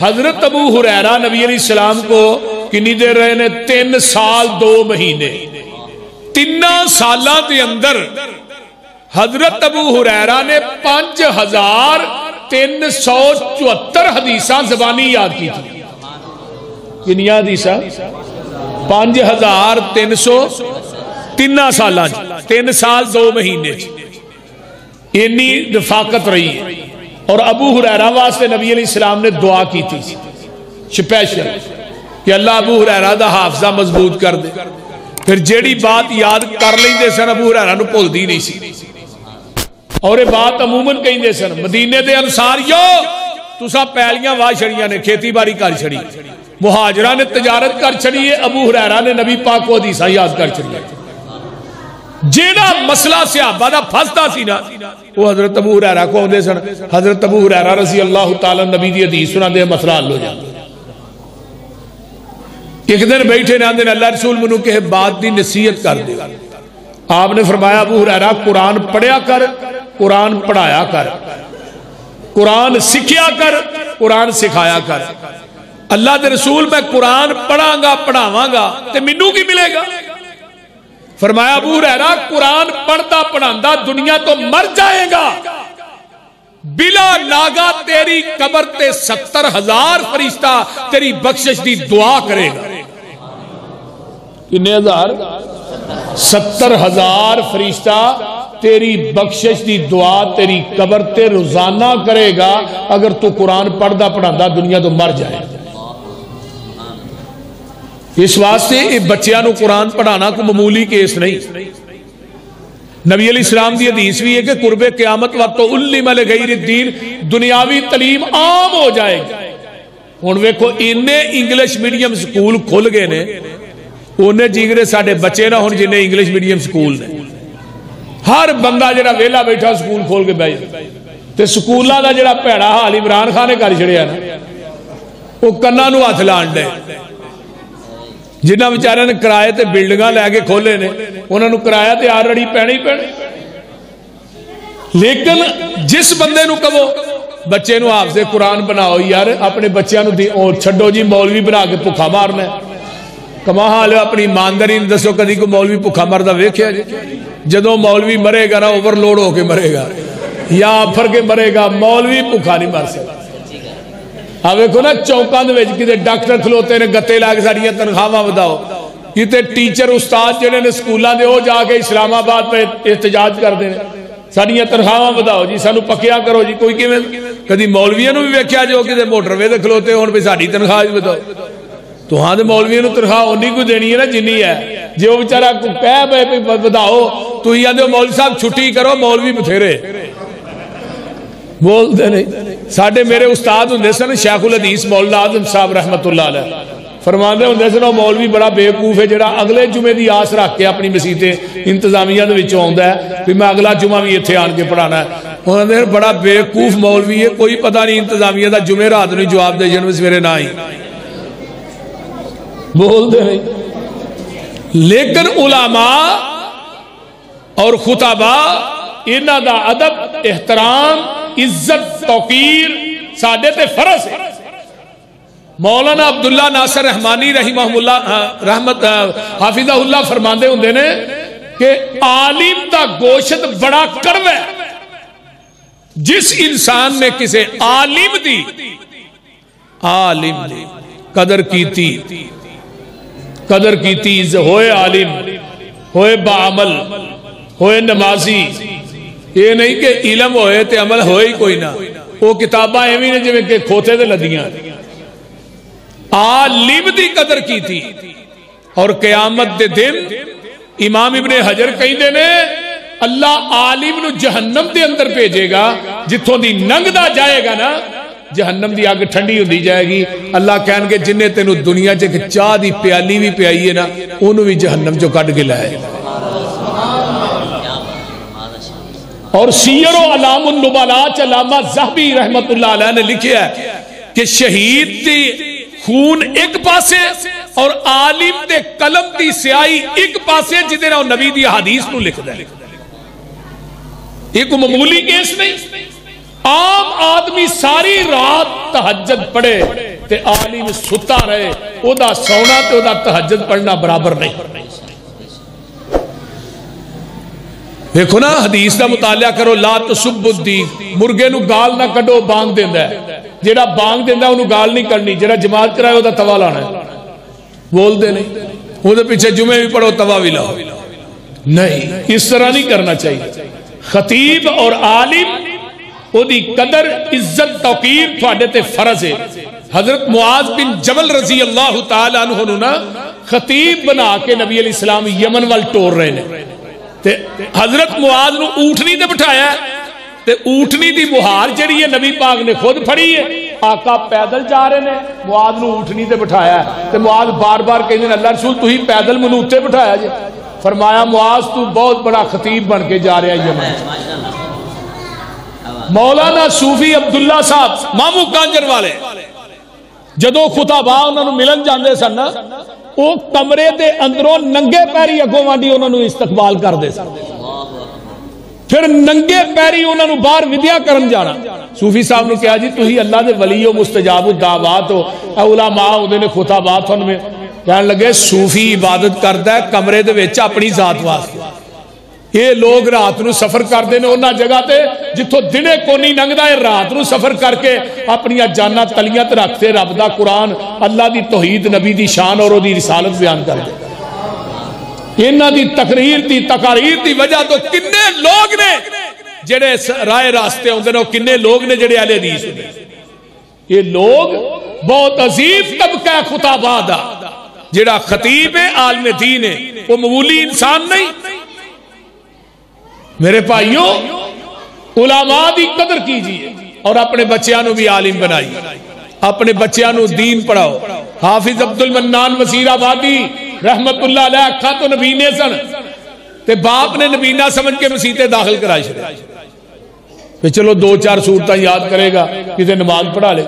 حضرت ابو ہریرہ نبی علیہ السلام کو کنی دیر رہے نے 3 سال 2 مہینے 3 سالہ دے اندر حضرت ابو ہریرہ نے 5374 حدیثاں زبانی یاد کی تھی. کنیا حدیثاں 5300 سالہ 3 سال 2 مہینے انی رفاقت رہی ہے. اور ابو ہریرہ واسطے نبی علیہ السلام نے دعا کی تھی سپیشل کہ اللہ ابو ہریرہ دا حافظہ مضبوط کر دے. پھر جیڑی بات یاد کر لیں دے سن ابو ہریرہ نو بھول دی نہیں سی. اور یہ بات عموماً کہیں دے سن مدینے دے انصاریو تساں پیلیاں واہ چھڑیاں نے کھیتی باری کر چھڑی, مہاجرہ نے تجارت کر چھڑی ہے, ابو ہریرہ نے نبی پاک کو حدیثاں یاد کر چھڑی ہے. جیڑا مسئلہ صحابہ دا پھنستا سی نا وہ حضرت ابو ہریرہ کو ہوندے سن. حضرت ابو ہریرہ رضی اللہ تعالی نبی دی حدیث سنا دے مسئلہ حل ہو جاتا. ایک دن بیٹھے نے آندے اللہ رسول منو کہ بات دی نصیحت کر دے. آپ نے فرمایا ابو ہریرہ قرآن پڑھیا کر, قرآن پڑھایا کر, قرآن سکھیا کر, قرآن سکھایا کر. اللہ دے رسول میں قرآن پڑھاں گا پڑھاواں گا تے منو کی ملے گا. فرمایا ابو ہریرہ قرآن پڑھتا پڑھاندا دنیا تو مر جائے گا, بلا ناگا تیری قبر تے 70,000 فرشتہ تیری بخشش دی دعا کرے گا. کتنے ہزار؟ 70,000 فرشتہ تیری بخشش دی دعا تیری قبر تے روزانہ کرے گا اگر تو قرآن پڑھتا پڑھاندا دنیا تو مر جائے گا. اس واسطے بچیاں نو قرآن پڑھانا کو معمولی کیس نہیں. نبی علیہ السلام دی حدیث بھی ہے کہ قرب قیامت وقت علم لغیر الدین دنیاوی تعلیم عام ہو جائے گی. ہن ویکھو انہیں انگلش میڈیم سکول کھل گئے نے, انہیں جیگرے ساڈے بچے نہ ہن جنہیں انگلش میڈیم سکول نے. ہر بندہ جڑا ویلا بیٹھا سکول کھول کے بیٹھ تے سکولاں دا جڑا بھڑا حال عمران خان نے کر چھڑیا نا وہ کناں نو ہاتھ لان دے. جنہاں بیچارے نے کرائے تے بلڈنگاں لے کے کھولے نے انہاں نو کرایہ تے آلریڈی پینے ہی پینے. لیکن جس بندے نو کہو بچے نو حافظ قرآن بناؤ, یار اپنے بچیاں نو چھڈو جی مولوی بنا کے بھکھا مارنا ہے. کما حال اپنی ایمانداری دسو کدی کو مولوی بھکھا مردا ویکھیا جی؟ جدوں مولوی مرے گا نا اوور لوڈ ہو کے مرے گا یا آفر کے مرے گا, مولوی بھکھا نہیں مر سکتا. ویکھو نا چوکاں دے وچ کتے ڈاکٹر کھلوتے نے گتے لا کے ساڈیاں تنخواہاں وداؤ, کتے ٹیچر استاد جڑے نے سکولاں دے او جا کے اسلام آباد پہ احتجاج کردے نے ساڈیاں تنخواہاں وداؤ جی, سانو پکیا کرو جی. کوئی کیویں کدی مولویاں نو بھی ویکھیا جو کتے موٹر وے تے کھلوتے ہون بھی ساڈی تنخواہ وداؤ. تو ہاں تے مولویاں نو تنخواہ اونی کو دینی ہے نا جنی ہے. جے او بیچارہ کہہ پے وداؤ تو ہی آندے مولوی صاحب چھٹی کرو, مولوی بتھیرے بولتے نہیں. ساڈے میرے استاد ہوندے سن شیخ الحدیث مولانا اعظم صاحب رحمت اللہ علیہ فرماندے ہوندے سن مولوی بڑا بیوقوف ہے جڑا اگلے جمعے دی آس رکھ کے اپنی مسیتے انتظامیہ دے وچوں آوندا ہے کہ میں اگلا جمعہ بھی ایتھے آن کے پڑھانا ہے. ہوندے بڑا بیوقوف مولوی ہے, کوئی پتہ نہیں انتظامیہ دا جمعے رات نوں جواب دے جن سویرے نہ ہی بولتے نہیں. لیکن علماء اور خطباء انہاں دا ادب احترام عزت توقیر ساڈے تے فرض ہے. مولانا عبداللہ ناصر رحمانی رحمہ اللہ رحمت حافظہ اللہ فرماندے ہوندے نے کہ عالم دا گوشت بڑا کڑوا ہے. جس انسان نے کسے عالم دی قدر کیتی ہوئے عالم ہوئے بعمل ہوئے نمازی, یہ نہیں کہ علم ہوئے تے عمل ہوئے ہی کوئی نہ. وہ کتاباں ایویں نے جویں کہ کھوتے تے لدیاں. عالم دی قدر کی تھی اور قیامت دے دن امام ابن حجر کہندے نے اللہ عالم نو جہنم دے اندر بھیجے گا, جتھوں دی ننگدا جائے گا نا جہنم دی آگ ٹھنڈی ہوندی جائے گی. اللہ کہن کے جنہیں تینوں دنیا چ چاہ دی پیالی بھی پیائی ہے نا انہوں بھی جہنم چو کٹ کے لائے. اور سیر و علام النبلاء علامہ ذہبی رحمت اللہ علیہ نے لکھیا ہے کہ شہید دی خون ایک پاسے اور عالم دے قلم دی سیاہی ایک پاسے جدے نہ نبی دی حدیث نو لکھ دے. ایک معمولی کیس نہیں. عام آدمی ساری رات تہجد پڑھے تے عالم ستا رہے، او دا سونا تے او دا تہجد پڑھنا برابر نہیں۔ دیکھو نا حدیث دا مطالعہ کرو، لا تسب الدین، مرغے نو گال نہ کڈو، بانگ دیندا ہے، جیڑا بانگ دیندا انہوں گال نہیں کرنی، جیڑا جماعت کرائے او دا توا لانا ہے، بول دے نہیں، وہ دے پیچھے جمعے بھی پڑھو توا بھی لاؤ، نہیں، اس طرح نہیں کرنا چاہیے۔ خطیب اور عالم او دی قدر عزت توقیر تھوڑے تے فرض ہے۔ حضرت معاذ بن جبل رضی اللہ تعالیٰ عنہ نا خطیب بنا کے نبی علیہ السلام یمن وال ٹور رہے ہیں، تے حضرت معاذ نو اونٹنی تے بٹھایا ہے، تے اونٹنی دی مہار جڑی ہے نبی پاک نے خود پھڑی ہے، آقا پیدل جا رہے ہیں، معاذ نو اونٹنی تے بٹھایا ہے، تے معاذ بار بار کہتے ہیں اللہ رسول تو ہی پیدل منوتے بٹھایا جے، فرمایا معاذ تو بہت بڑا خطیب بن کے جا رہا ہے یمن۔ مولانا صوفی عبداللہ صاحب مامو کانجر والے جدو خطابہ انہوں نے ملن جاندے سن، وہ کمرے دے اندروں ننگے پیری اگوں وانڈی انہوں نے استقبال کر دے سن، پھر ننگے پیری انہوں نے باہر ودیا کرن جانا۔ صوفی صاحب نے کہا جی تو ہی اللہ دے ولی و مستجاب الدعوات ہو، علماء انہوں نے خطابات انہوں میں کہنے لگے صوفی عبادت کرتا ہے کمرے دے ویچ اپنی ذات واسطے، یہ لوگ رات نو سفر کر دینے انہاں جگہ تے جتھوں دنے کو نہیں ننگدا ہے، رات نو سفر کر کے اپنی جانہ تلیت رکھتے، رب دا قرآن اللہ دی توحید نبی دی شان اور دی رسالت بیان کر دے۔ انہاں دی تقاریر دی وجہ تو کنے لوگ نے جڑے رائے راستے ہوندے نے، کنے لوگ نے جڑے اہل حدیث ہوندے، یہ لوگ بہت عظیم طبقہ خطابہ دا، جڑا خطیب ہے عالم دین ہے، وہ معمولی انسان نہیں۔ میرے بھائیوں علماء دی قدر کیجئے اور اپنے بچیاں بھی عالم بنائیے، اپنے بچیاں دین پڑھاؤ۔ حافظ عبد المنان وزیر آبادی رحمت اللہ علیہ اکھاں تو نبینے سن، تے باپ نے نبینہ سمجھ کے مسیطے داخل کرائی چھڑے، پھر چلو دو چار صورتیں یاد کرے گا کسی نماز پڑھا لے،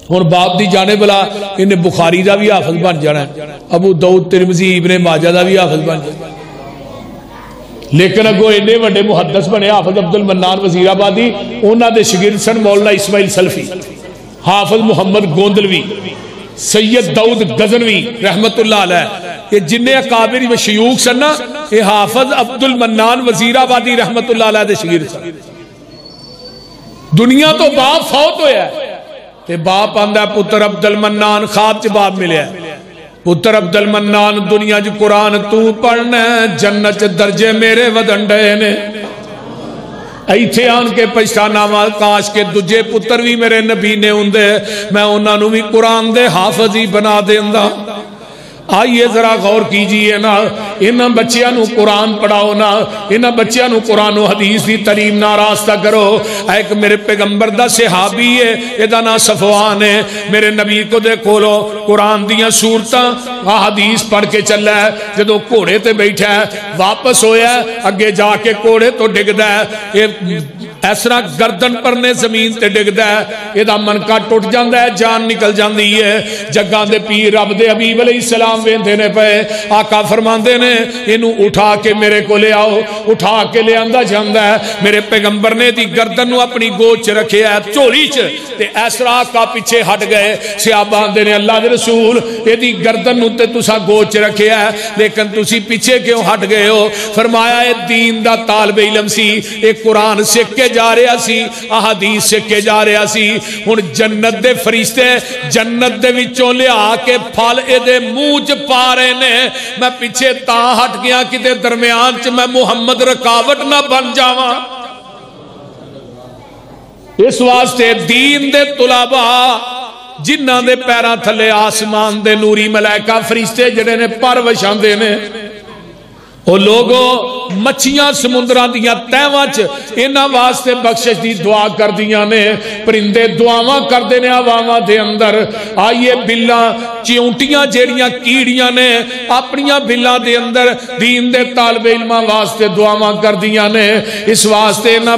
اور باپ دی جانے بلا انہیں بخاری دا بھی حافظ بن جانا ہے، ابو داؤد ترمذی ابن ماجہ دا بھی حافظ بن جانا ہے، لیکن اگو اینے وڈے محدث بنے حافظ عبد المنان وزیر آبادی، انہاں دے شاگرد سن مولانا اسماعیل سلفی، حافظ محمد گوندلوی، سید داؤد غزنوی رحمت اللہ علیہ، یہ جنہیں اکابری و شیوخ سن نا، یہ حافظ عبد المنان وزیر آبادی رحمت اللہ علیہ دے شاگرد سن۔ دنیا تو باپ فوت ہویا ہے، تے باپ آندہ پتر عبد المنان، خواب چ باپ ملیا ہے، پتر عبد المنان دنیا جو قرآن تو پڑھنا ہے، جنت درجے میرے ودنڈے نے، ایتھے آن کے پہچانا وا کاش کے دجے پتر بھی میرے نبی نے ہوندے، میں انہاں نو بھی قرآن دے حافظ ہی بنا دیندا۔ آئیے ذرا غور کیجئے نا، انہاں بچیاں نو قرآن پڑھاؤ نا، انہاں بچیاں نو قرآن و حدیث دی تعلیم نہ راستہ کرو۔ ایک میرے پیغمبر دا صحابی ہے، ادا نا صفوان ہے، میرے نبی کو دے کھولو قرآن دیاں سورتاں حدیث پڑھ کے چلا ہے، جدو گھوڑے تے بیٹھا ہے واپس ہویا ہے، اگے جا کے گھوڑے تو ڈگدا ہے، ایسرا گردن پر نے زمین تے ڈگدا ہے، ادا منکا ٹوٹ جاندا ہے، جان نکل جاندی ہے۔ جگاں دے پیر رب دے حبیب علیہ السلام ویندے نے پے، آقا فرماندے نے اینو اٹھا کے میرے کو لے آؤ، اٹھا کے لے آندا جاندا ہے، میرے پیغمبر نے دی گردن نو اپنی گود چ رکھیا ہے، چولی چ، تے ایسرا آقا پیچھے ہٹ گئے، صحابہ آندے نے اللہ دے رسول اے دی گردن نو تے تساں گود چ رکھیا ہے، لیکن تسی پیچھے کیوں ہٹ گئے ہو؟ فرمایا اے دین دا طالب علم سی، اے قرآن سکھ کے جا رہا سی، احادیث سکھ کے جا رہا سی، ہن جنت دے فرشتے جنت دے وچوں لیا کے پھل اے دے منہ چ پا رہے نے، میں پیچھے تا ہٹ گیا کتے درمیان چ میں محمد رکاوٹ نہ بن جاواں۔ اس واسطے دین دے طلباء جنہاں دے پیراں تھلے آسمان دے نوری ملائکہ فرشتے جڑے نے پر وچھاندے نے، او لوگوں مچھیاں سمندران دیاں تیواں چ انہاں واسطے بخشش دی دعا کر دیاں نے، پرندے دعاواں کر دینے عواماں دے اندر، آئیے بلاں چیونٹیاں جیڑیاں کیڑیاں نے اپنیاں بلاں دے اندر دین دے طالب علماں واسطے دعاواں کر دیاں نے. اس واسطے انہاں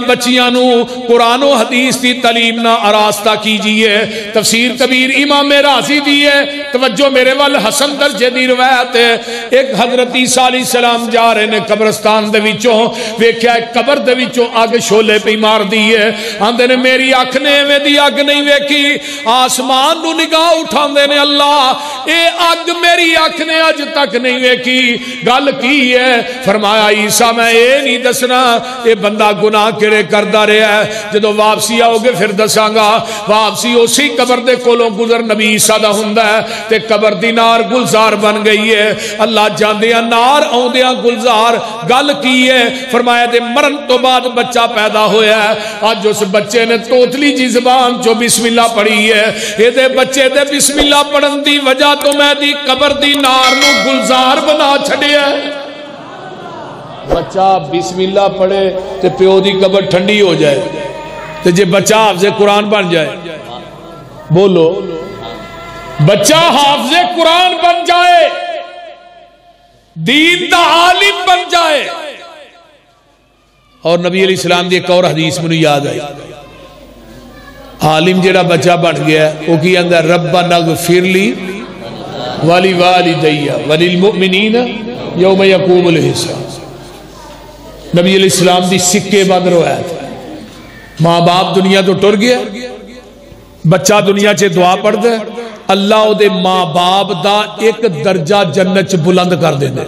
بچیاں نو قرآن و حدیث دی تعلیم نہ آراستہ کیجئے. تفسیر کبیر امام رازی دی ہے. توجہ میرے وال حسن درجے دی روایت ہے. ایک حضرت عیسیٰ علیہ السلام جا رہے نے قبرستان دے وچوں ویکھیا قبر دے وچوں اگ شولے پہ مار دی ہے. آندے نے میری اکھ نے ایویں دی اگ نہیں ویکھی. آسمان نو نگاہ اٹھاندے نے اللہ اے اگ میری اکھ نے اج تک نہیں ویکھی. گل کی ہے؟ فرمایا عیسیٰ میں اے نہیں دسنا اے بندہ گناہ کیڑے کردا رہیا ہے. جدوں واپسی آؤ گے پھر دساں گا. واپسی اسی قبر دے کولوں گزر نبی عیسیٰ دا ہوندا ہے تے قبر دی نار گلزار بن گئی ہے. اللہ جاندیاں نار آوندیاں گلزار. گل کی ہے؟ فرمایا دے مرن تو بعد بچہ پیدا ہویا ہے. آج اس بچے نے توتلی جی زبان جو بسم اللہ پڑھی ہے. اے دے بچے دے بسم اللہ پڑھن دی وجہ تو میں دی قبر دی نار نو گلزار بنا چھڑیا ہے. بچہ بسم اللہ پڑھے تے پیو دی قبر ٹھنڈی ہو جائے. تے جے بچہ حافظ قرآن بن جائے، بولو بچہ حافظ قرآن بن جائے، دین دا عالم بن جائے. اور نبی علیہ السلام دی ایک اور حدیث مجھے یاد آئی. عالم جڑا بچہ بن گیا وہ کی اندر ربنا اغفر لی ولی والدیہ وللمؤمنین یوم یقوم الحساب. نبی علیہ السلام دی سکے بند روایت. ماں باپ دنیا تو ٹر گیا، بچہ دنیا چے دعا پڑھ دے، اللہ او دے ماں باپ دا ایک درجہ جنت چ بلند کر دے دے.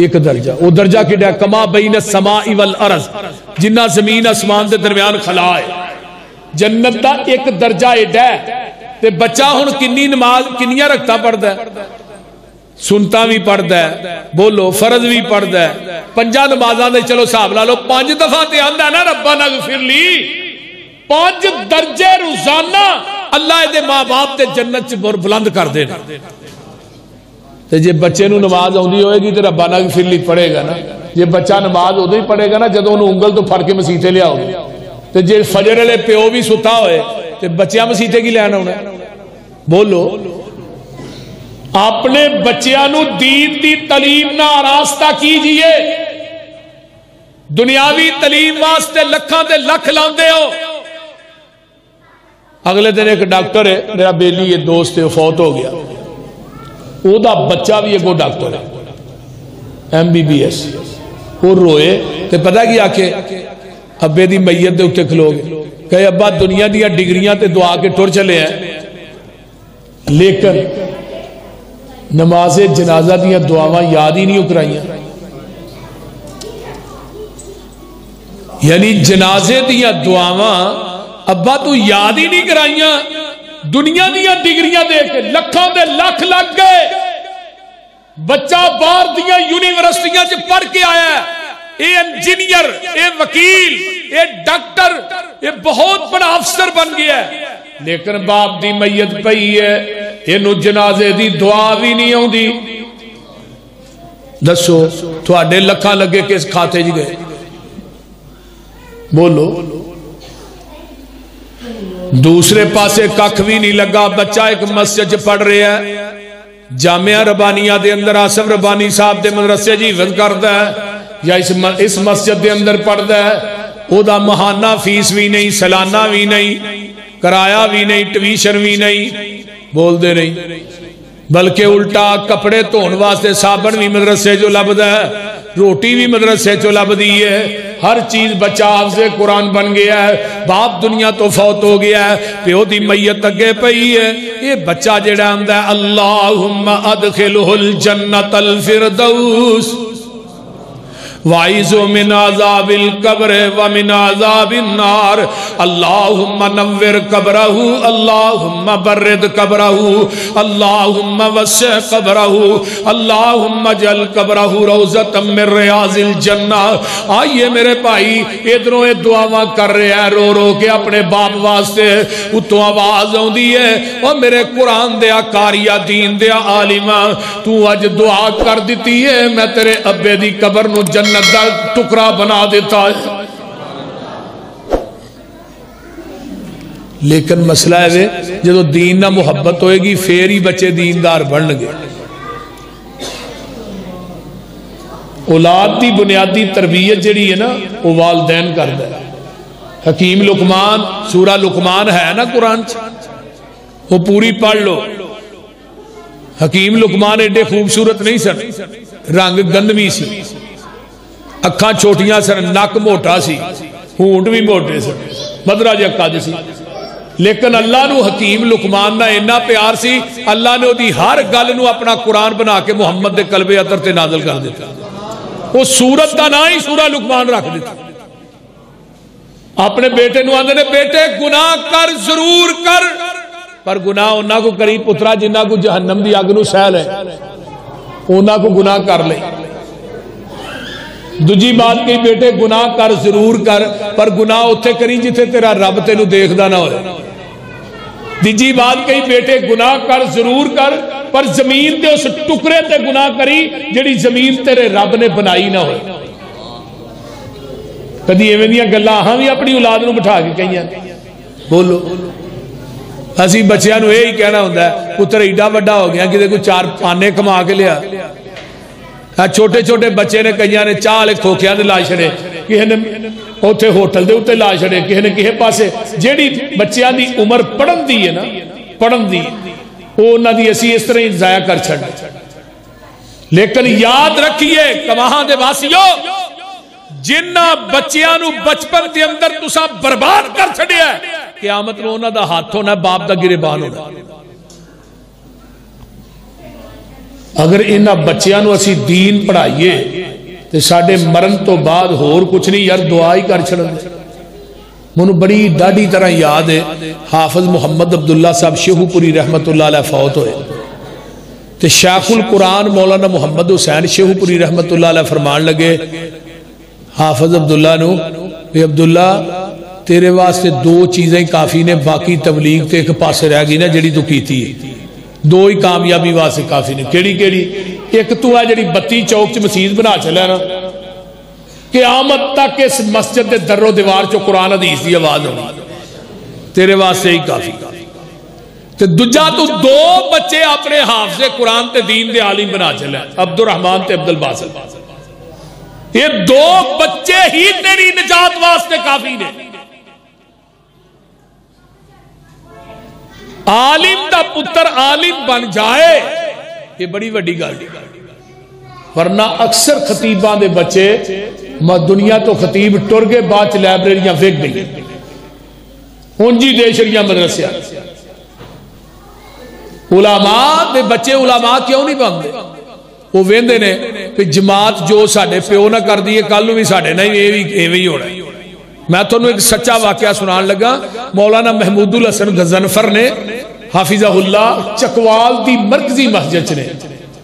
ایک درجہ، وہ درجہ کیڑا کما بین السماء والارض، جنہ زمین آسمان دے درمیان خلا ہے. جنت دا ایک درجہ ایڈا ہے. تے بچہ ہن کنی نماز کنیاں رکھتا پڑھدا ہے؟ سنتا بھی پڑھدا ہے، بولو فرض بھی پڑھدا ہے. 5 نمازاں دے چلو حساب لا لو 5 دفعہ تے آندا نا ربنا اغفر لی. 5 درجے روزانہ اللہ دے ماں باپ تے جنت چ بلند کر دے. تے جے بچے نو نماز آندی ہوئے گی تے ربنا اغفر لی پڑھے گا نا. جے بچہ نماز اودوں ہی پڑھے گا نا جدوں اونوں انگل تو پھڑ کے مسیتے لے آؤ. تے جے فجر والے پیو بھی ستا ہوئے تے بچیاں مسیتے کی لینا ہونا. بولو اپنے بچیاں نو دین دی تعلیم نہ آراستہ کیجئے. دنیاوی تعلیم واسطے لکھاں تے لکھ لاندے ہو. اگلے دن ایک ڈاکٹر ہے میرا بیلی یہ دوست ہے فوت ہو گیا. او دا بچہ بھی ایک ڈاکٹر ہے MBBS. وہ روئے تے پتہ کیا کہ ابے دی میت دے اٹھے کھلو گے کہ ابا دنیا دیا ڈگریاں تے دعا کے ٹر چلے ہیں لیکن نماز جنازہ دیا دعاواں یاد ہی نہیں اکرائیاں. یعنی جنازے دیا دعاواں ابا تو یاد ہی نہیں کرائیاں. دنیا دیا ڈگریاں دے کے لکھاں دے لکھ لگ گئے. بچہ باہر دیا یونیورسٹیاں سے پڑھ کے آیا ہے. اے انجینئر، اے وکیل، اے ڈاکٹر، اے بہت بڑا افسر بن گیا ہے. لیکن باپ دی میت پئی ہے اینو جنازے دی دعا بھی نہیں آندی. دسو تھوڑے لکھاں لگے کس کھاتے جی گئے؟ بولو. دوسرے پاسے ککھ بھی نہیں لگا. بچہ ایک مسجد پڑھ رہا ہے جامعہ ربانیہ دے اندر آصف ربانی صاحب دے مدرسے جی حفظ کردا ہے یا اس مسجد دے اندر پڑھدا ہے. او دا ماہانہ فیس بھی نہیں، سالانہ بھی نہیں، کرایہ بھی نہیں، ٹیوشن بھی نہیں. بول دے نہیں. بلکہ الٹا کپڑے دھون واسطے صابن بھی مدرسے جو لبدا ہے، روٹی بھی مدرسے جو لبدی ہے. ہر چیز بچہ حافظ قرآن بن گیا ہے. باپ دنیا تو فوت ہو گیا ہے، پیو دی میت اگے پئی ہے. یہ بچہ جڑا آندا ہے اللہم ادخلہ الجنت الفردوس وَعِذُ مِنْ عَذَابِ الْقَبْرِ وَمِنْ عَذَابِ النَّارِ اللہم نور قبرہ اللہم برد قبرہ اللہم وسع قبرہ اللہم جل قبرہ روضۃ من ریاض الجنہ. آئیے میرے بھائی ادھروں یہ دعاواں کر رہے ہیں رو رو کے اپنے باپ واسطے. اتوں آواز آندی ہے اور میرے قرآن دیا کاریا دین دیا عالمہ تو اج دعا کر دیتی ہے میں تیرے ابے دی قبر نو جنت دا ٹکڑا بنا دیتا ہے. لیکن مسئلہ ہے جدو دین نہ محبت ہوئے گی پھر ہی بچے دیندار بن گے. اولاد دی بنیادی تربیت جڑی ہے نا وہ والدین کرتا ہے. حکیم لقمان سورہ لقمان ہے نا قرآن وہ پوری پڑھ لو. حکیم لقمان ایڈے خوبصورت نہیں سن, رنگ گندمی سی, اکھاں چھوٹیاں سن, نک موٹا سی, ہونٹ بھی موٹے سن, مدرا جا قد سی. لیکن اللہ نو حکیم لقمان نہ اینا پیار سی, اللہ نے دی ہر گل نو اپنا قرآن بنا کے محمد دے قلب اطہر تے نازل کر دیتا. وہ سورت دا نہ ہی سورہ لقمان رکھ دیتا. اپنے بیٹے نو آندے نے بیٹے گناہ کر ضرور کر, پر گناہ انہاں کو کری پترا جنہاں کو جہنم دی اگ نو سہ لے, انہاں کو گناہ کر لے. دوجی بات کہی بیٹے گناہ کر ضرور کر, پر گناہ اتھے کری جتھے تیرا رب تینو دیکھدا نہ ہوئے. تیجی بات کہی بیٹے گناہ کر ضرور کر, پر زمین تے اس ٹکرے تے گناہ کری جڑی زمین تیرے رب نے بنائی نہ ہوئے. کدی ایویں دیاں گلاں ہاں بھی اپنی اولاد نو بٹھا کے کہیاں بولو. اسی بچیاں نو یہی کہنا ہوندا ہے پتر ایڈا بڑا ہو گیا کہ چار پانے کما کے لیا. چھوٹے چھوٹے بچے نے کئیاں نے چاہ والے کھوکھیاں دے لا چھڑے, کسی نے اوتھے ہوٹل دے اوتے لا چھڑے, کسی نے کسی پاسے. جیڑی بچیاں دی عمر پڑھن دی ہے نا, پڑھن دی وہ انہاں دی اسی اس طرح ضائع کر چھڑنا. لیکن یاد رکھیے کماہاں دے واسیو, جنہ بچیاں نو بچپن دے اندر تساں برباد کر چھڑیا ہے, قیامت نو انہاں دا ہاتھ ہونا, باپ دا گریبان ہونا. اگر انہاں بچیاں نو اسی دین پڑھائیے تو ساڑھے مرن تو بعد ہور کچھ نہیں یار دعا ہی کر چھڑن. منو بڑی ڈاڑی طرح یاد ہے حافظ محمد عبداللہ صاحب شیخو پوری رحمت اللہ علیہ فوت ہوئے, تو شیخ القرآن مولانا محمد حسین شیخو پوری رحمت اللہ علیہ فرمان لگے حافظ عبداللہ نو, اے عبداللہ تیرے واسطے دو چیزیں کافی نے, باقی تبلیغ تے ایک پاسے رہ گئی نا جڑی تو کیتی ہے, دو ہی کامیابی واسطے کافی نے. کیڑی کیڑی؟ ایک تو ہے جڑی بتی چوک چ مسجد بنا چلے نا, قیامت تک اس مسجد دے در و دیوار چو قرآن حدیث دی آواز ہونی, تیرے واسطے ہی کافی. تے دجا تو دو بچے اپنے حافظ قرآن تے دین دے عالم بنا چلے, عبد الرحمن تے عبد الباسط. یہ دو بچے ہی تیری نجات واسطے کافی نے. عالم دا پتر عالم بن جائے یہ بڑی وڈی گل, ورنہ اکثر خطیباں دے بچے دنیا تو خطیب ٹر گئے, بعد لائبریریاں وک گئی, ہنجی دے شریعہ مدرسے. علماء دے بچے علماء کیوں نہیں بنتے؟ وہ ویندے نے کہ جماعت جو ساڑھے پیو نہ کر دیئے کل بھی ساڑھے نہیں ایویں ہی ہو رہا ہے. میں تو ایک سچا واقعہ سنان لگا. مولانا محمود الحسن غضنفر نے حافظہ اللہ چکوال دی مرکزی مسجد نے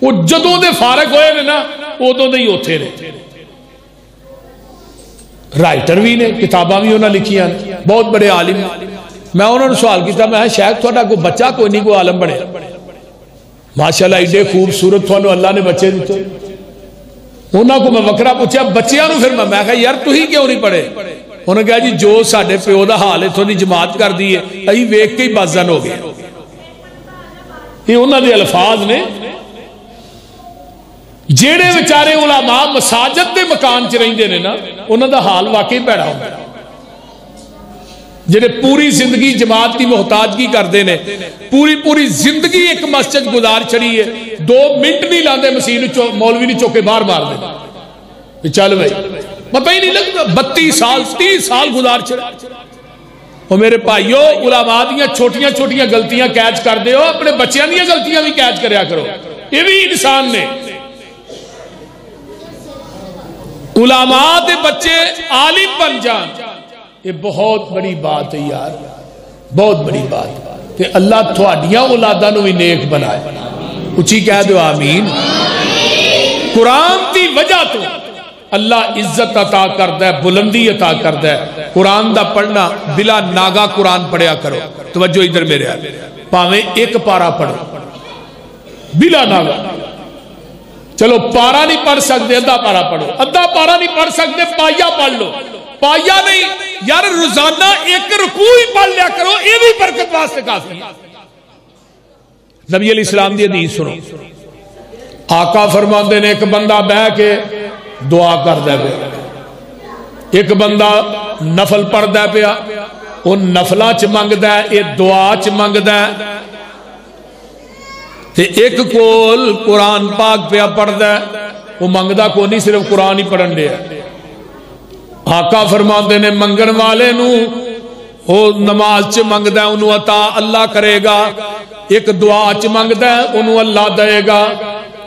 وہ جدوں دے فارغ ہوئے نے نا ادوں دے ہی اوتھے نے, رائٹر بھی نے, کتاباں بھی انہاں لکھیاں, بہت بڑے عالم. میں انہوں نے سوال کیتا, میں شاید تھوڑا کوئی بچہ کوئی نہیں کوئی عالم بنے. ماشاءاللہ ایڈے خوبصورت تھانوں اللہ نے بچے دیتے. انہاں کو میں وکرا پوچھا بچیاں نو, پھر میں کہا یار تسی کیوں نہیں پڑھے؟ انہوں نے کہا جی جو ساڑھے پیو دا حال ہے تھوڑی جماعت کر دی ہے اہی ویک کے ہی بازن ہو گئے. یہ انہوں نے الفاظ نے جیڑے وچارے علماء مساجد دے مکان چ رہندے نے نا انہوں دا حال واقعی پیڑا ہوتا ہے. جڑے پوری زندگی جماعت کی محتاجگی کرتے ہیں, پوری زندگی ایک مسجد گزار چڑی ہے, 2 منٹ نہیں لاندے مسیح مولوی نے چوکے باہر مار دے چل بھائی پتہ ہی نہیں لگتا. 32 سال 30 سال گزار چڑا. اور میرے بھائیو علماء دیاں چھوٹیاں چھوٹیاں غلطیاں کیچ کر دے ہو, اپنے بچیاں دیاں غلطیاں بھی کیچ کریا کرو. یہ بھی انسان نے. علماء دے بچے عالم بن جان یہ بہت بڑی بات ہے یار, بہت بڑی بات. کہ اللہ تھوڑیاں اولاداں نو بھی نیک بنائے. اچھی کہہ دو آمین. قرآن دی وجہ تو اللہ عزت عطا کردہ ہے, بلندی عطا کردہ ہے. قرآن دا پڑھنا بلا ناگا قرآن پڑھیا کرو. توجہ ادھر میرے آئے, پاویں ایک پارا پڑھو بلا ناگا. چلو پارا نہیں پڑھ سکتے ادھا پارا پڑھو, ادھا پارا نہیں پڑھ سکتے پائیا پڑھ لو. پائیا نہیں یار روزانہ ایک رکوع ہی پڑھ لیا کرو، یہ بھی برکت واسطے کافی ہے۔ نبی علیہ السلام دی حدیث سنو، آقا فرماندے نے ایک بندہ بہ کے دعا کر دے پیا، ایک بندہ نفل پڑھ دے پیا، وہ نفلہ چ منگ دے، یہ دعا چ منگ دے، تے ایک کول قرآن پاک پیا پڑھ دے، وہ منگدہ کو نہیں صرف قرآن ہی پڑھن دے۔ آقا فرماندے نے منگن والے نو وہ نماز چ منگ دے انہوں عطا اللہ کرے گا، ایک دعا چ منگ دے انہوں اللہ دے گا،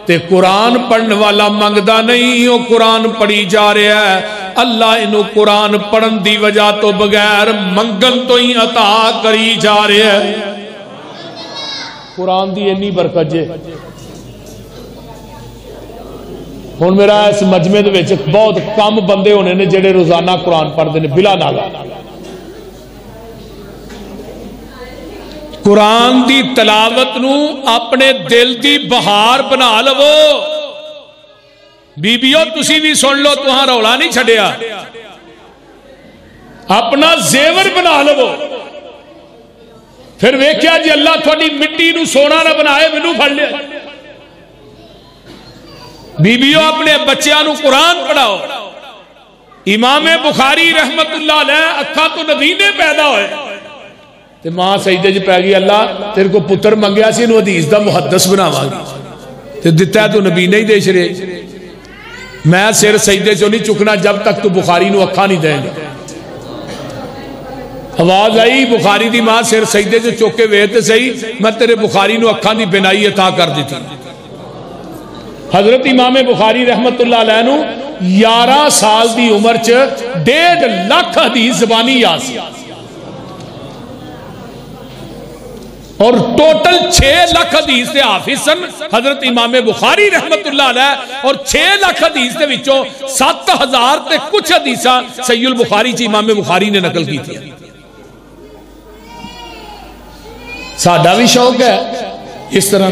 تے قرآن پڑھن والا منگدہ نہیں، وہ قرآن پڑھی جا رہا ہے، اللہ انہوں قرآن پڑھن دی وجہ تو بغیر منگن تو ہی عطا کری جا رہا ہے۔ قرآن دی انی برکت جے۔ ہن میرا اس مجمع دے وچ بہت کم بندے ہونے نے جڑے روزانہ قرآن پڑھتے ہیں بلا نالا۔ قرآن دی تلاوت نو اپنے دل دی بہار بنا لو، بیبیو تسی بھی سن لو، تہاں رولا نہیں چھڑیا، اپنا زیور بنا لو۔ پھر ویکھیا جی اللہ تھوڑی مٹی نو سونا نہ بنائے مینوں پھڑ لیا۔ بیبیو اپنے بچیاں نو قرآن پڑھاؤ۔ امام بخاری رحمت اللہ علیہ اکھا تو نبینے پیدا ہوئے تے ماں سجدے جی پہ گئی، اللہ تیرے کو پتر منگیا سی انہوں حدیث دا محدث بناواں گی، تے دتا ہے تو نبی نہیں دے چھڑے، میں سر سجدے چوں نہیں چکنا جب تک تو بخاری نو اکھا نہیں دیں گا۔ آواز آئی بخاری دی ماں سر سجدے جو چوکے وے تے صحیح، میں تیرے بخاری نو اکھاں دی بنائی عطا کر دیتی۔ حضرت امام بخاری رحمت اللہ علیہ نو 11 سال دی عمر چ 1.5 لاکھ حدیث زبانی یاد سی، اور ٹوٹل 6 لاکھ حدیث دے حافظ سن حضرت امام بخاری رحمت اللہ علیہ، اور 6 لاکھ حدیث دے وچوں 7000 تے کچھ حدیثاں صحیح البخاری چ امام بخاری نے نقل کی تھی۔ ساڈا بھی شوق ہے اس طرح،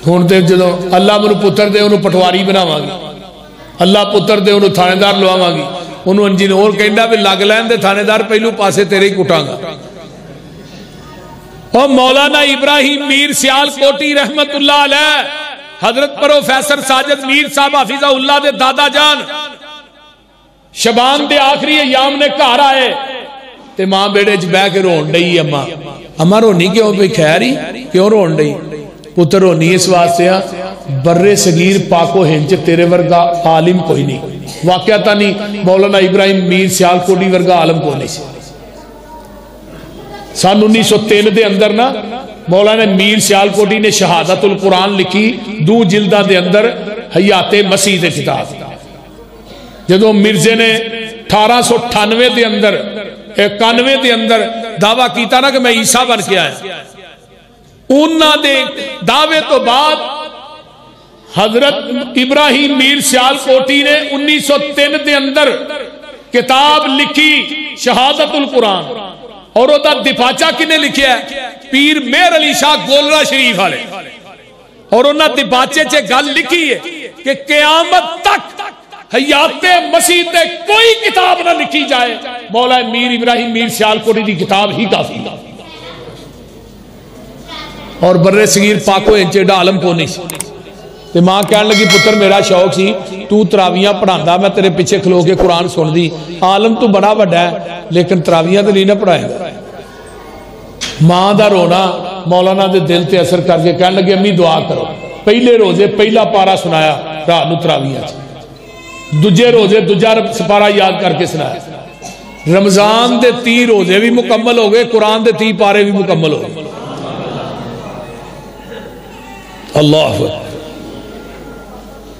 ہن تے جدوں اللہ مینوں پتر دے انہوں پٹواری بناواں گی، اللہ پتر دے انہوں تھانے دار لواواں گی، انہوں انجینئر کہندا بھی لگ لین دے تھانے دار پہلو پاسے تیرے ہی کٹاں گا۔ اور مولانا ابراہیم میر سیال کوٹی رحمت اللہ علیہ، حضرت پروفیسر ساجد میر صاحب حفظہ اللہ دے دادا جان شبان دے آخری ایام نے گھر آئے تے ماں بیڑے چ بہ کے رون ڈئی، اما رونی کیوں پہ خیر ہی کیوں رون ڈئی؟ پتر رونی اس واسطے برے صغیر پاک و ہند تیرے ورگا عالم کوئی نہیں، واقعتا نہیں مولانا ابراہیم میر سیال کوٹی ورگا عالم کو نہیں سی۔ سن 1903 دے اندر نا مولانا میر سیال کوٹی نے شہادت القرآن لکھی، 2 جلدہ دے اندر حیات مسیح دے کتاب۔ جدو مرزے نے 1898 دے اندر 91 دے اندر دعویٰ کیتا نا کہ میں عیسیٰ بن کے آیا، انہاں دے دعوے تو بعد حضرت ابراہیم میر سیال کوٹی نے 1903 دے اندر کتاب لکھی شہادت القرآن، اور وہ دفاچہ کنے لکھیا ہے؟ پیر مہر علی شاہ گولرا شریف والے، اور انہاں دفاچے چے گل لکھی ہے کہ قیامت تک حیات مسیح تے کوئی کتاب نہ لکھی جائے، مولا میر ابراہیم میر سیال کوٹی دی کتاب ہی کافی۔ اور برے صغیر پاکو انچیڈا عالم کو نہیں سی، تے ماں کہنے لگی پتر میرا شوق سی تو تراویاں پڑھاندا، میں تیرے پیچھے کھلو کے قرآن سن دی، عالم تو بڑا بڑا ہے لیکن تراویاں تو نہیں نہ پڑھائے گا۔ ماں دا رونا مولانا دے دل تے اثر کر کے کہنے لگے امی دعا کرو، پہلے روزے پہلا پارا سنایا رات نو تراویاں، دجے روزے دجا سپارہ یاد کر کے سنایا، رمضان دے 30 روزے بھی مکمل ہو گئے، قرآن دے 30 پارے بھی مکمل ہو گئے۔ اللہ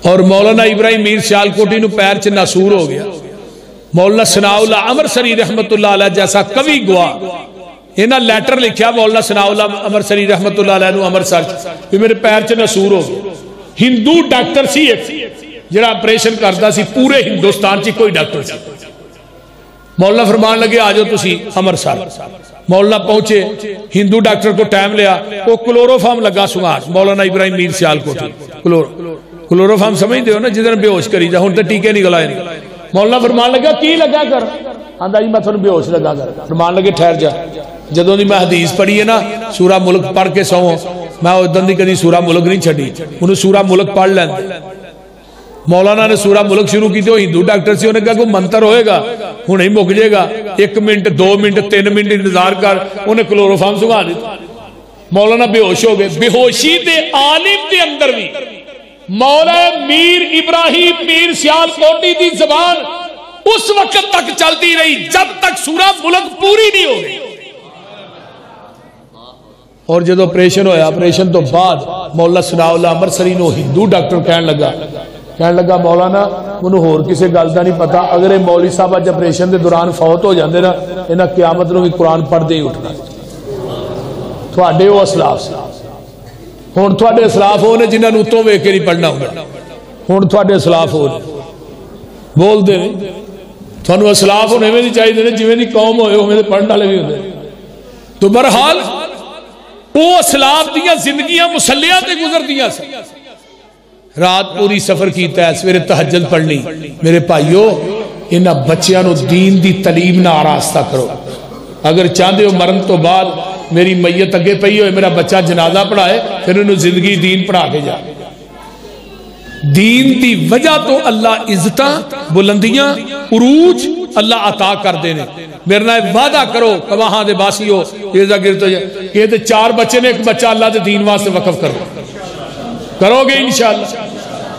اور مولانا ابراہیم میر سیال کوٹی نو پیر چ ناسور ہو گیا۔ مولانا ثناء اللہ امرسری رحمت اللہ علیہ جیسا کبھی گوا انہاں لیٹر لکھیا مولانا ثناء اللہ امرسری رحمت اللہ علیہ نو امرسر کہ میرے پیر چ ناسور ہو گیا۔ ہندو ڈاکٹر سی ایک جڑا آپریشن کرتا سی پورے ہندوستان چ کوئی ڈاکٹر سی، مولانا فرمان لگے آ جاؤ تسی امرسر۔ مولانا پہنچے، ہندو ڈاکٹر کو ٹائم لیا، وہ کلورو فارم لگا سنگار مولانا ابراہیم میر سیال کوٹی، کلورو فارم سمجھ دے ہو نا جدھر بے ہوش کری جا، ہوں تو ٹیکے نکل آئے نہیں، مولانا فرمان لگا کی لگا کر؟ آندا جی میں تھانوں بے ہوش لگا کر. فرمان لگے ٹھہر جا. جدوں دی میں حدیث پڑھی ہے نا سورہ ملک پڑھ کے سووں میں ادن دی کدی سورہ ملک نہیں چھڈی. انہوں سورہ ملک پڑھ لین. مولانا نے سورہ ملک شروع کی تو ہندو ڈاکٹر سے انہوں نے کہا کوئی منتر ہوئے گا ہوں ہی مک جائے گا 1 منٹ 2 منٹ 3 منٹ انتظار کر. انہیں کلوروفارم سنگھا دیتا. مولانا بے ہوش ہو گئے. بے ہوشی دے عالم دے اندر بھی مولا میر ابراہیم میر سیال کوٹی دی زبان اس وقت تک چلتی رہی جب تک سورہ ملک پوری نہیں ہو گئی. اور جب آپریشن ہویا آپریشن تو بعد مولا ثناء اللہ امرسری نو ہندو ڈاکٹر کہنے لگا مولانا انہوں ہور کسے گل دا نہیں پتا اگر یہ مولوی صاحب اج آپریشن دے دوران فوت ہو جاندے نا انہاں قیامت نو بھی قرآن پڑھ دے ہی اٹھنا. تھوڑے وہ اسلاف ہوں تھوڑے اسلاف ہو نے جنہاں نوں اتوں ویکھ کے نہیں پڑھنا ہوگا. ہوں تھوڑے اسلاف ہو بول دے نہیں تھانوں اسلاف ہونے میں نہیں چاہیے جویں دی قوم ہوئے ہوے تے پڑھن والے بھی ہوندے. تو بہرحال وہ اسلاف دیاں زندگیاں مسلیاں تے گزردیاں سن. رات پوری سفر کیتا ہے سویرے تہجد پڑھنی. میرے بھائیو انہاں بچیاں نو دین دی تعلیم نہ آراستہ کرو. اگر چاہتے ہو مرن تو بعد میری میت اگے پئی ہوئے میرا بچہ جنازہ پڑھائے پھر انہوں زندگی دین پڑھا کے جا. دین دی وجہ تو اللہ عزتاں بلندیاں عروج اللہ عطا کر دینے. میرے نال وعدہ کرو کہ وہاں دے باسی ہو یہ تے 4 بچے نے 1 بچہ اللہ دے دین واسطے وقف کرو گے انشاءاللہ.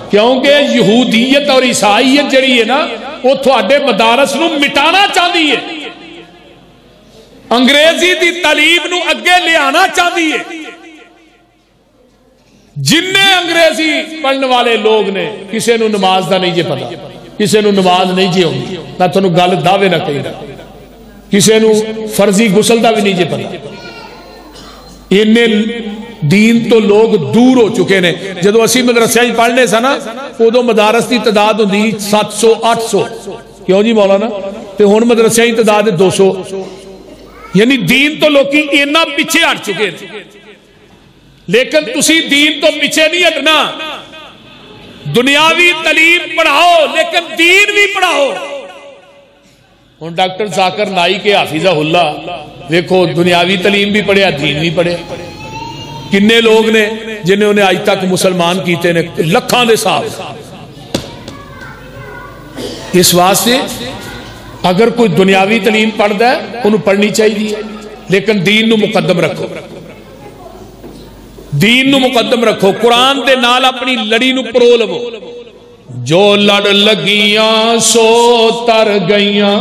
کیونکہ یہودیت اور عیسائیت جڑی ہے نا وہ تھوڑے مدارس نو مٹانا چاہتی ہے. انگریزی دی تعلیم نو اگے لے آنا چاہتی ہے. جننے انگریزی پڑھنے والے لوگ نے کسے نو نماز دا نہیں جے پتا کسے نو نماز نہیں جے ہوندی. میں تھانوں گل دعوے نہ کہنا کسے نو فرضی غسل دا بھی نہیں جے پتا. انہیں دین تو لوگ دور ہو چکے نے. جدو اسی مدرسے پڑھنے سا نا ادو مدارس کی تعداد ہوندی 700 800 کیوں جی مولانا تے ہن مدرسے کی تعداد 200. یعنی دین تو لوگ اینا پیچھے ہٹ چکے ہیں. لیکن تسی دین تو پیچھے نہیں ہٹنا. دنیاوی تعلیم پڑھاؤ لیکن دین بھی پڑھاؤ. ہن ڈاکٹر ذاکر نائی کے حافظہ اللہ دیکھو دنیاوی تعلیم بھی پڑھیا دین بھی پڑھے. کنے لوگ نے جنہیں انہیں آج تک مسلمان کیتے نے لکھاں دے صاحب. اس واسطے اگر کوئی دنیاوی تعلیم پڑھتا ہے انہوں پڑھنی چاہیے لیکن دین نو مقدم رکھو. دین نو مقدم رکھو. قرآن دے نال اپنی لڑی نو پرو لو. جو لڑ لگیاں سو تر گئیاں.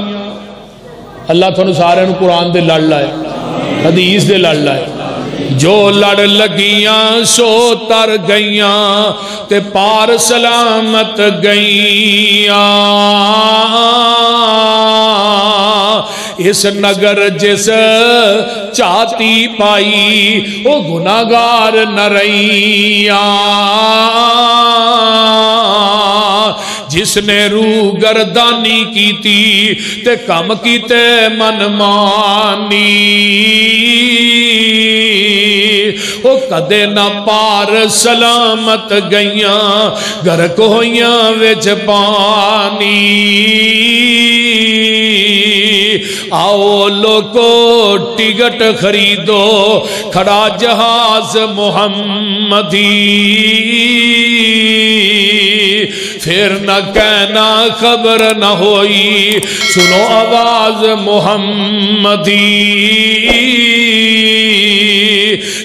اللہ تھانوں سارے نو قرآن دے لڑ لائے حدیث دے لڑ لائے. جو لڑ لگیاں سو تر گئیاں تے پار سلامت گئیاں. اس نگر جس چاہتی پائی او گناہگار نہ رہیاں. جس نے روح گردانی کی تھی تے کم کیتے من مانی. او کدے نہ پار سلامت گئیاں گرک ہویاں وچ پانی. آؤ لوگو ٹکٹ خریدو کھڑا جہاز محمدی. پھر نہ کہنا خبر نہ ہوئی سنو آواز محمدی.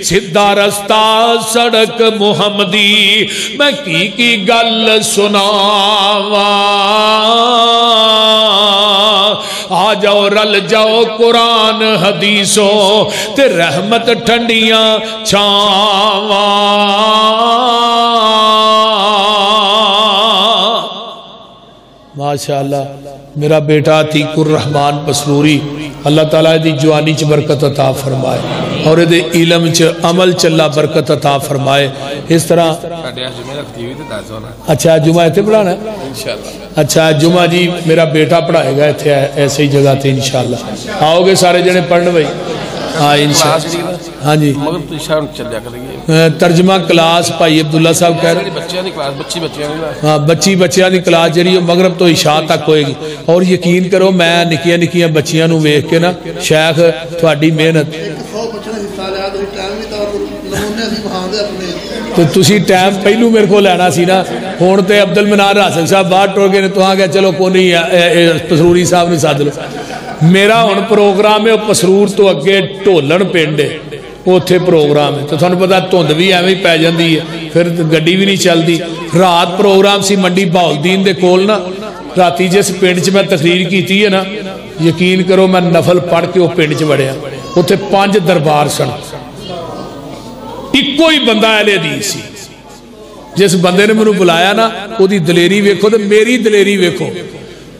سدھا رستہ سڑک محمدی میں کی گل سناواں. آ جاؤ رل جاؤ قرآن حدیثوں تے رحمت ٹھنڈیاں چھاواں. ماشاءاللہ میرا بیٹا عتیق الرحمان پسروری اللہ تعالیٰ دی جوانی چ برکت عطا فرمائے اور دے علم چ عمل چ اللہ برکت عطا فرمائے. اس طرح اچھا جمعہ ایتھے پڑھانا ہے اچھا جمعہ جی میرا بیٹا پڑھائے گا ایتھے ایسے ہی جگہ تے انشاءاللہ. آؤ گے سارے جنے پڑھنے بھائی. ہاں انشاءاللہ. ہاں جی مگر تو اشارہ چلیا کرے ترجمہ کلاس بھائی عبداللہ صاحب کہہ رہے بچیاں دی کلاس ہاں بچیاں دی کلاس جڑی مغرب تو عشاء تک ہوئے گی اور یقین کرو میں نکیاں بچیاں نو ویکھ کے نا شیخ تہاڈی محنت تو تسی ٹائم پہلو میرے کو لینا سی نا ہون تے عبد المنان راسک صاحب باہر ٹور گئے تو آگیا چلو کو نہیں پسروری صاحب نے ساتھ لو میرا ہون پروگرام ہے پسرور تو اگے ٹولن پنڈ ہے اوتھے پروگرام ہے تو تھانو پتہ دھند بھی ایویں پی جاندی ہے پھر گڈی بھی نہیں چلدی رات پروگرام سی منڈی بہاؤالدین دے کول نا راتی جس پنڈ چ میں تقریر کیتی ہے نا یقین کرو میں نفل پڑھ کے وہ پنڈ چ وڑیا اوتھے 5 دربار سن ایک ہی بندہ اہل حدیث سی جس بندے نے مجھے بلایا نا وہ دی دلیری ویکھو تو میری دلیری ویکھو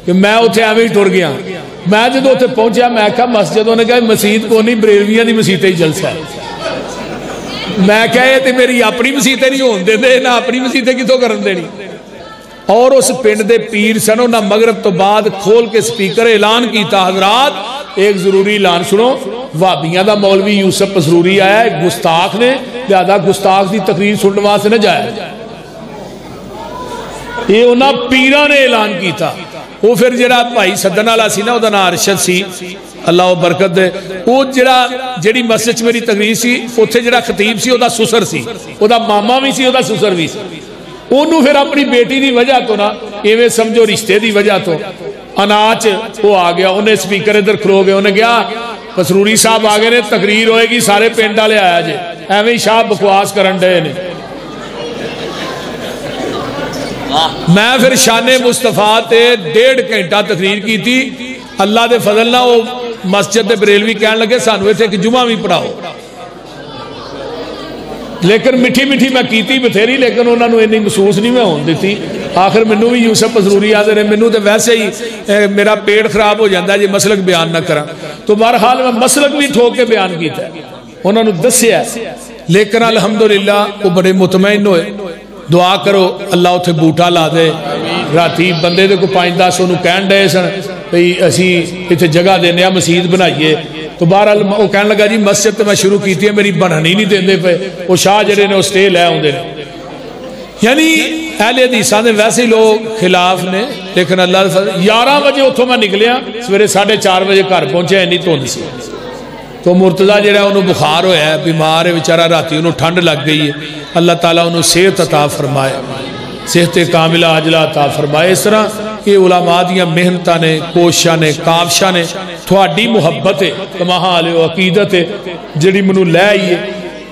کہ میں اتنے ایویں ٹر گیا میں جدو اتنے پہنچیا میں کہا مسجد انہیں کہا مسجد کو نہیں بریلویاں دی مسجد ہی جلسہ ہے میں کہا یہ تو میری اپنی مسجد نہیں ہون دے دے نہ اپنی مسجد کتوں کرن دینی اور اس پنڈ دے پیر سنو نہ مغرب تو بعد کھول کے سپیکر اعلان کیتا حضرات ایک ضروری اعلان سنو وہابیاں دا مولوی یوسف پسروری آیا ہے گستاخ نے لہذا گستاخ دی تقریر سننے واسطے نہ جایا یہ انہاں پیرہ نے اعلان کیتا وہ پھر جڑا بھائی صدن والا سی نا وہ نام ارشد سی اللہ برکت دے وہ جڑی مسجد میری تقریر سی اتنے جڑا خطیب سی وہ سسر سی وہ ماما بھی سی وہ سسر بھی سی انہوں پھر اپنی بیٹی دی وجہ تو نا ایویں سمجھو رشتے دی وجہ تو اناچ وہ آ گیا انہیں سپیکر ادھر کھلو گئے انہیں گیا پسروری صاحب آگے نے تقریر ہوئے گی سارے پنڈ والے آیا جے ایویں شاہ بکواس کرن ڈے نے میں پھر شان مصطفیٰ تے 1.5 گھنٹہ تقریر کی تھی اللہ دے فضل نہ وہ مسجد دے بریلوی کہنے لگے سانوے تھے کہ جمعہ بھی پڑھاؤ لیکن مٹھی میں کیتی بتھیری لیکن انہوں نے انہی محسوس نہیں میں ہون دیتی آخر منو بھی یوسف پسروری آدھے رہے منو تو ویسے ہی میرا پیٹ خراب ہو جاتا ہے یہ مسلک بیان نہ کرا تو بہرحال میں مسلک بھی ٹھوک کے بیان کیتا ہے انہوں نے دسیا لیکن الحمدللہ وہ بڑے مطمئن ہوئے دعا کرو اللہ اتھے بوٹا لا دے راتی بندے دے کو 5-10 انہوں کہن ڈے سن بھئی اسی اتھے جگہ دینے ہیں مسجد بنائیے تو بہرحال وہ کہنے لگا جی مسجد تو میں شروع کیتی ہے میری بنانی نہیں دیندے پہ وہ شاہ جڑے نے اس ٹے لے ہوں دے یعنی اہل حدیثاں نے ویسے لوگ خلاف نے لیکن اللہ 11 بجے اتھوں میں نکلیا سویرے 4:30 بجے گھر پہنچے نہیں تو سی تو مرتضیٰ جڑا انہوں بخار ہویا ہے بیمار ہے بیچارہ راتی انہوں ٹھنڈ لگ گئی ہے اللہ تعالیٰ انہوں صحت عطا فرمائے صحت کاملہ عاجلہ عطا فرمائے اس طرح یہ علماء دیاں محنتاں نے کوششاں نے کاوشاں نے تھوڑی محبت ہے کماحال ہے عقیدت ہے جڑی منو لے آئیے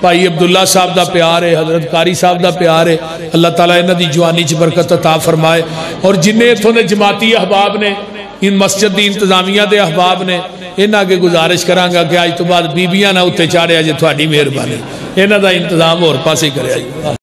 بھائی عبداللہ صاحب دا پیار ہے حضرت قاری صاحب دا پیار ہے اللہ تعالیٰ انہاں دی جوانی چ برکت عطا فرمائے اور جنہیں اتھوں نے جماعتی احباب نے ان مسجد دی انتظامیہ دے احباب نے انہاں کے گزارش کرانگا کہ آج تو بعد بیبیاں نہ اتے چاڑے آجے تھوڑی مہربانی انہاں دا انتظام اور پاسے کرے آجے